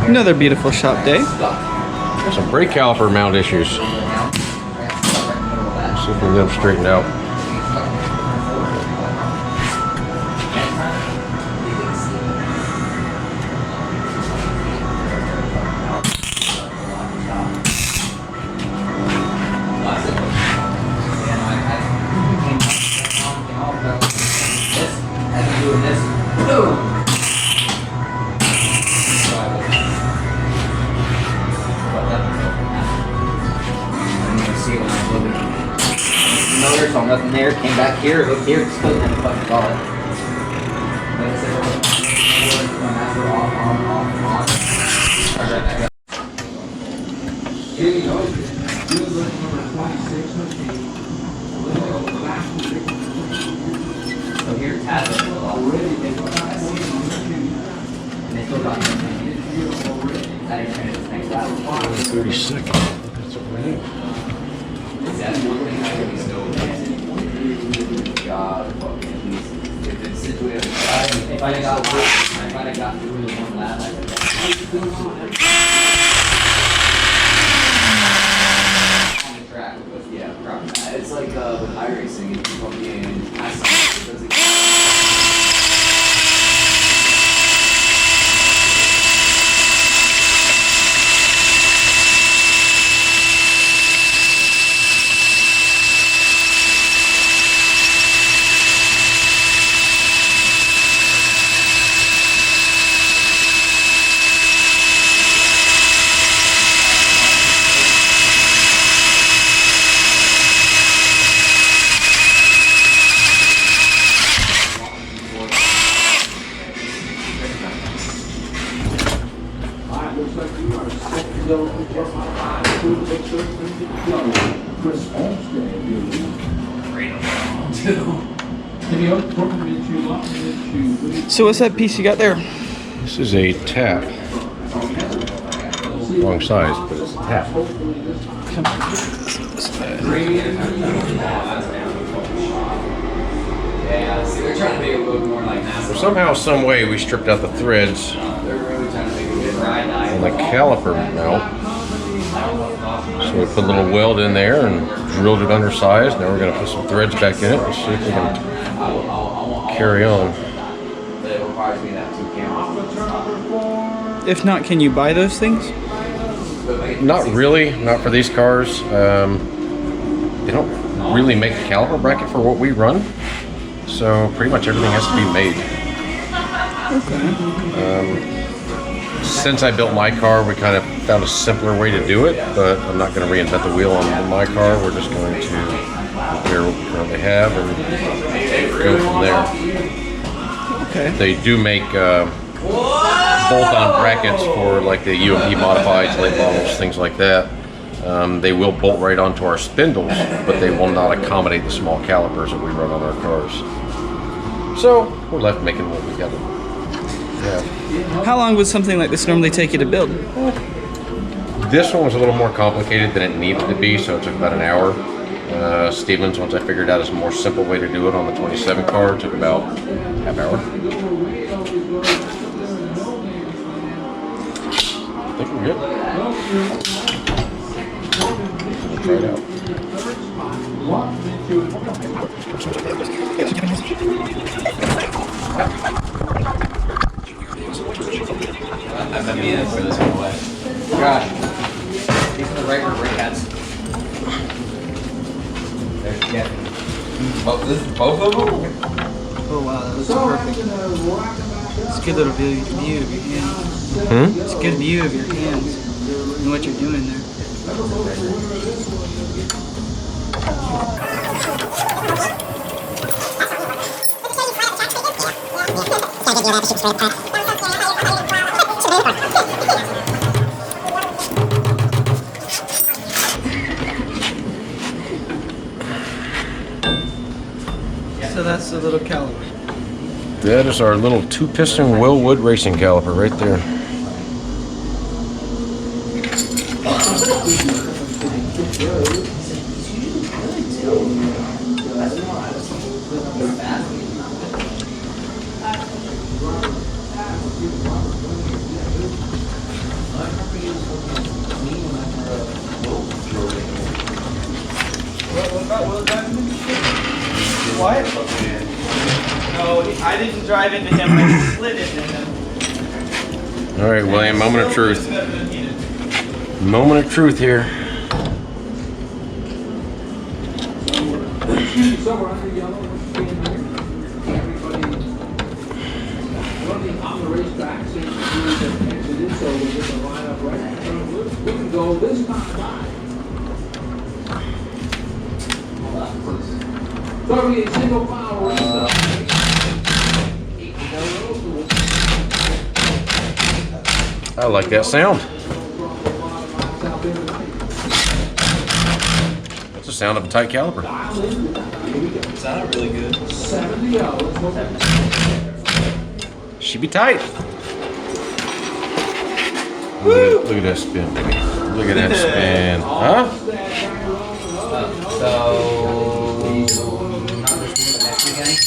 Another beautiful shop day. Some brake caliper mount issues. See if we can get them straightened out. So nothing there, came back here, looked here, still didn't fucking call it. So here it has it already. And they still got it. That extended this next lap. 30 seconds. That's what we need. That's one thing I really still God fucking if it's situated if I got through the one lap I could on the track but yeah probably not. It's like with iRacing if you fucking pass something it doesn't So what's that piece you got there? This is a tap. Wrong size, but it's a tap. yeah, see they're trying to make it look more like NASA. Somehow, some way, we stripped out the threads They're really trying to make it good ride on the caliper mount. So we put a little weld in there and drilled it undersized. Now we're going to put some threads back in it and see if we can carry on. If not, can you buy those things? Not really, not for these cars. They don't really make a caliper bracket for what we run. So pretty much everything has to be made. Okay. Since I built my car, we kind of found a simpler way to do it, but I'm not going to reinvent the wheel on my car. We're just going to repair what we currently have and go from there. Okay. They do make bolt-on brackets for like the UMP modifieds, late models, things like that. They will bolt right onto our spindles, but they will not accommodate the small calipers that we run on our cars. So we're left making what we got to have. How long would something like this normally take you to build? This one was a little more complicated than it needed to be, so it took about an hour. Stevens, once I figured out a more simple way to do it on the 27 car, took about half hour. I think we're good. We'll try it out. Gosh, these are the regular brake pads. There's Kevin. Both of them? Oh wow, that looks perfect. It's a good little view of your hands. It's a good view of your hands and what you're doing there. So that's the little caliper. That is our little 2-piston Willwood racing caliper right there. wheel driving? What? No, I didn't drive into him. I slid into him. All right, William. Moment of truth. Moment of truth here. Somewhere under yellow, everybody running on the racetrack seems to be exited, so we'll get the lineup right. We can go this time by. Starting a single file race. I like that sound. That's the sound of a tight caliper. Sounded really good. She be tight. Look at that spin, baby. Look at that spin. Huh? So, not this weekend, next weekend?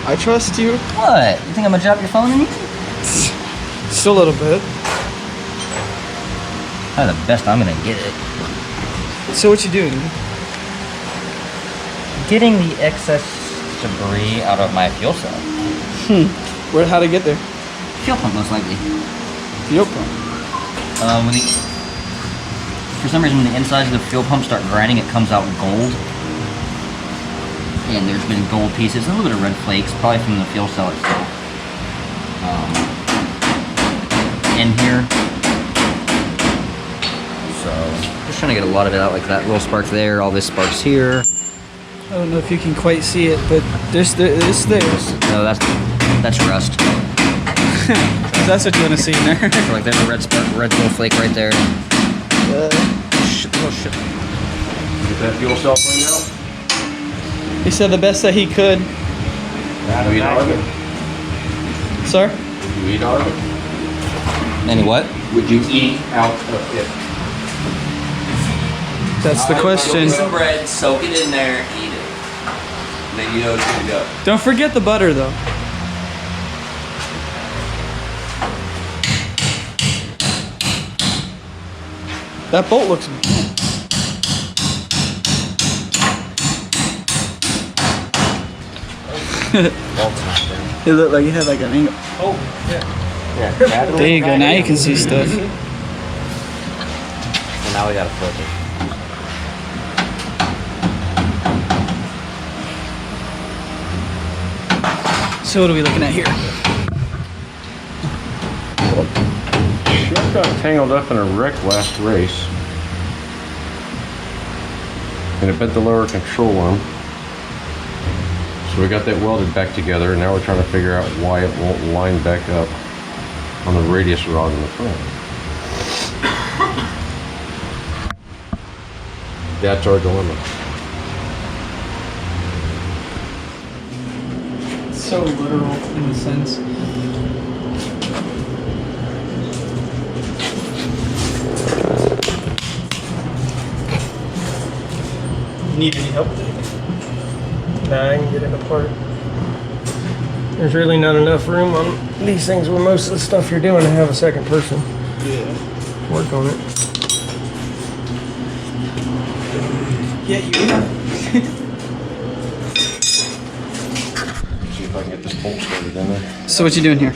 I trust you. What? You think I'm gonna drop your phone in you? Just a little bit. Probably the best I'm gonna get it. So what you doing? Getting the excess debris out of my fuel cell. How'd it get there? Fuel pump, most likely. Fuel pump. For some reason, when the insides of the fuel pump start grinding, it comes out gold. And there's been gold pieces, and a little bit of red flakes, probably from the fuel cell itself. In here. So, just trying to get a lot of it out, like that little spark there, all this sparks here. I don't know if you can quite see it, but it's there. No, that's rust. That's what you want to see in there. So like there's a red spark, red little flake right there. Shit. Get that fuel cell cleaned out. He said the best that he could. Would you eat out of it? Sir? Would you eat out of it? Any what? Would you eat out of it? That's the question. Get some bread, soak it in there, eat it. And then you know it's gonna go. Don't forget the butter though. That bolt looks. It looked like it had like an angle. Oh, yeah. There you go. Now you can see stuff. So now we gotta flip it. So what are we looking at here? Sure got tangled up in a wreck last race. And it bent the lower control arm. So we got that welded back together, and now we're trying to figure out why it won't line back up on the radius rod in the front. That's our dilemma. It's so literal in a sense. Need any help with anything? Nah, I can get it apart. There's really not enough room on these things where most of the stuff you're doing to have a second person Yeah. work on it. Yeah, you. See if I can get this bolt started in there. So what you doing here?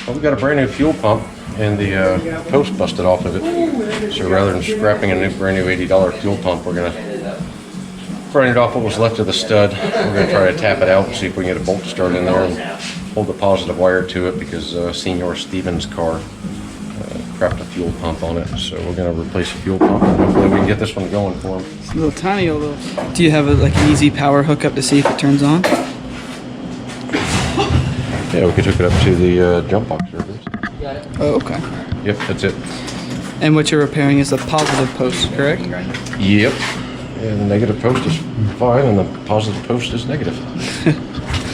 Well, we've got a brand new fuel pump, and the post busted off of it. So rather than scrapping a brand new $80 fuel pump, we're gonna grind it off what was left of the stud. We're gonna try to tap it out and see if we can get a bolt to start in there and hold the positive wire to it, because Senior Stevens' car crapped a fuel pump on it, so we're gonna replace the fuel pump and hopefully we can get this one going for him. It's a little tiny little. Do you have like an easy power hookup to see if it turns on? Yeah, we could hook it up to the jump box servers. Oh, okay. Yep, that's it. And what you're repairing is the positive post, correct? Yep. And the negative post is fine, and the positive post is negative.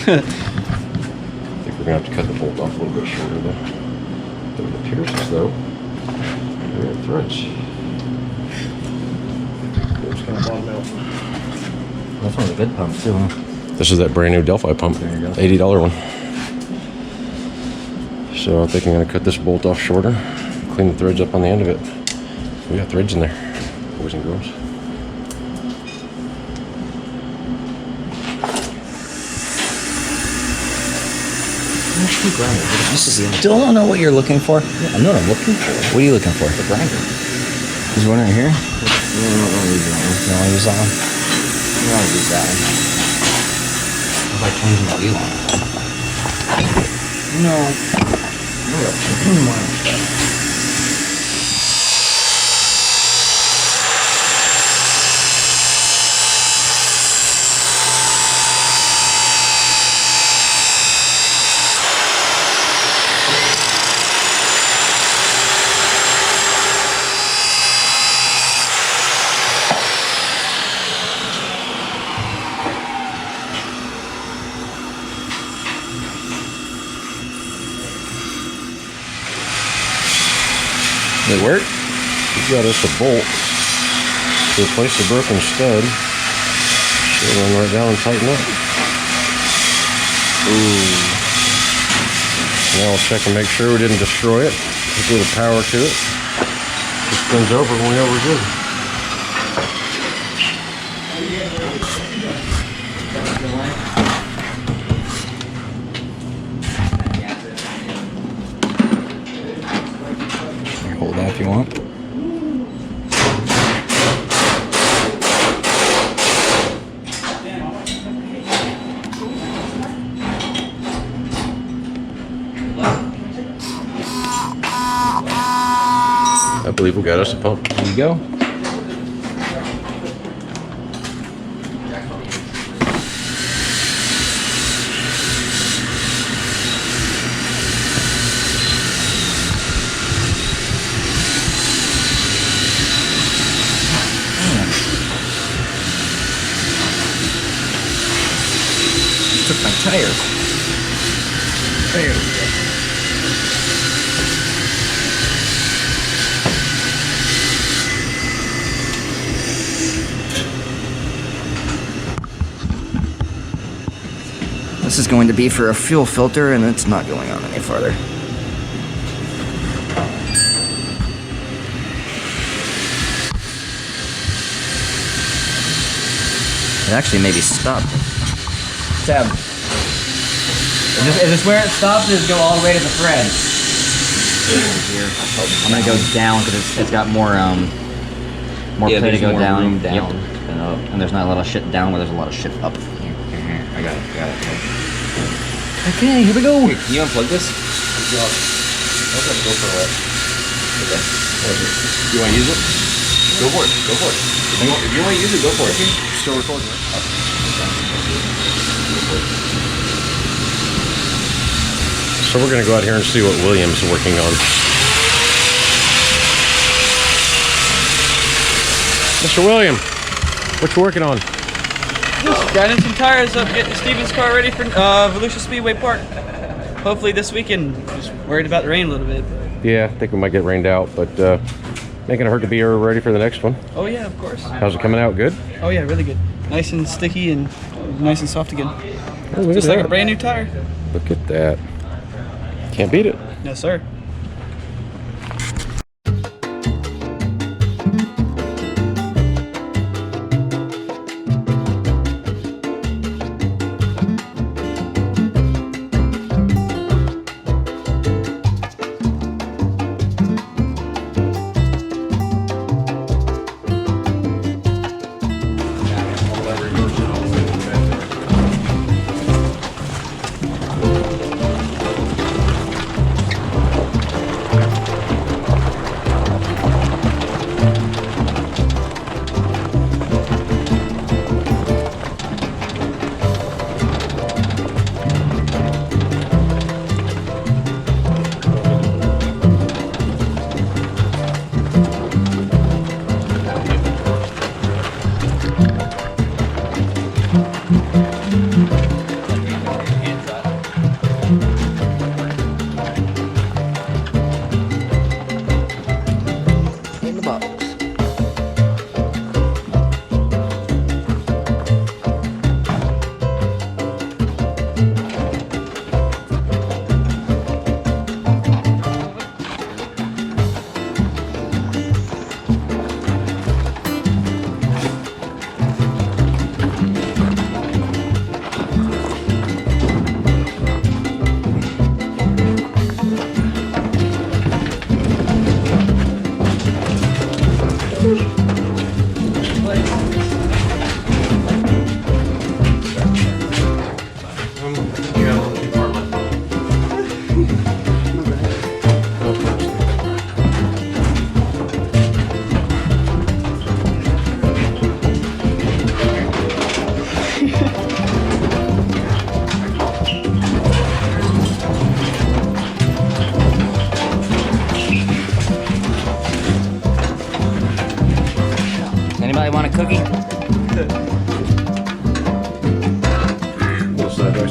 I think we're gonna have to cut the bolt off a little bit shorter though. But it appears as though there are threads. It's gonna bottom out. That's one of the good pumps too, huh? This is that brand new Delphi pump, There you go. $80 one. So I think I'm gonna cut this bolt off shorter, clean the threads up on the end of it. We got threads in there, boys and girls. Still don't know what you're looking for? Yeah, I know what I'm looking for. What are you looking for? The grinder. There's one right here? No, don't use that one. You don't want to use that one? You don't want to use that one. What if I change the wheel on? No. Did it work? We got us a bolt to replace the broken stud. Should run right down and tighten up. Ooh. Now we'll check and make sure we didn't destroy it. Let's do the power to it. It spins over when we know we're good. Hold that if you want. I believe we got us a pump. There you go. Took my tires. There we go. This is going to be for a fuel filter, and it's not going on any farther. It actually maybe stopped. Tab. Is this where it stops? Or does it go all the way to the thread? Here. I'm gonna go down because it's got more play to go down. Room down than up. And there's not a lot of shit down where there's a lot of shit up. I got it. Okay, here we go. Wait, can you unplug this? Go for it. Okay. You want to use it? Go for it. If you want to use it, go for it. Still recording, right? So we're going to go out here and see what William's working on. Mr. William, what you working on? Just grinding some tires up, getting Steven's car ready for Volusia Speedway Park. Hopefully this weekend. Just worried about the rain a little bit. Yeah, I think we might get rained out, but ain't gonna hurt to be ready for the next one. Oh yeah, of course. How's it coming out? Good? Oh yeah, really good. Nice and sticky and nice and soft again. Oh, look Just at like that. a brand new tire. Look at that. Can't beat it. No sir.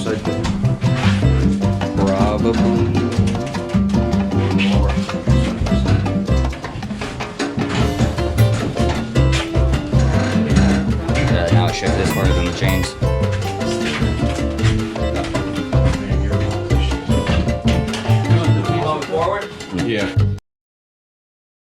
motorcycle? Probably. Now I shift this farther than the chains. Going forward? Yeah.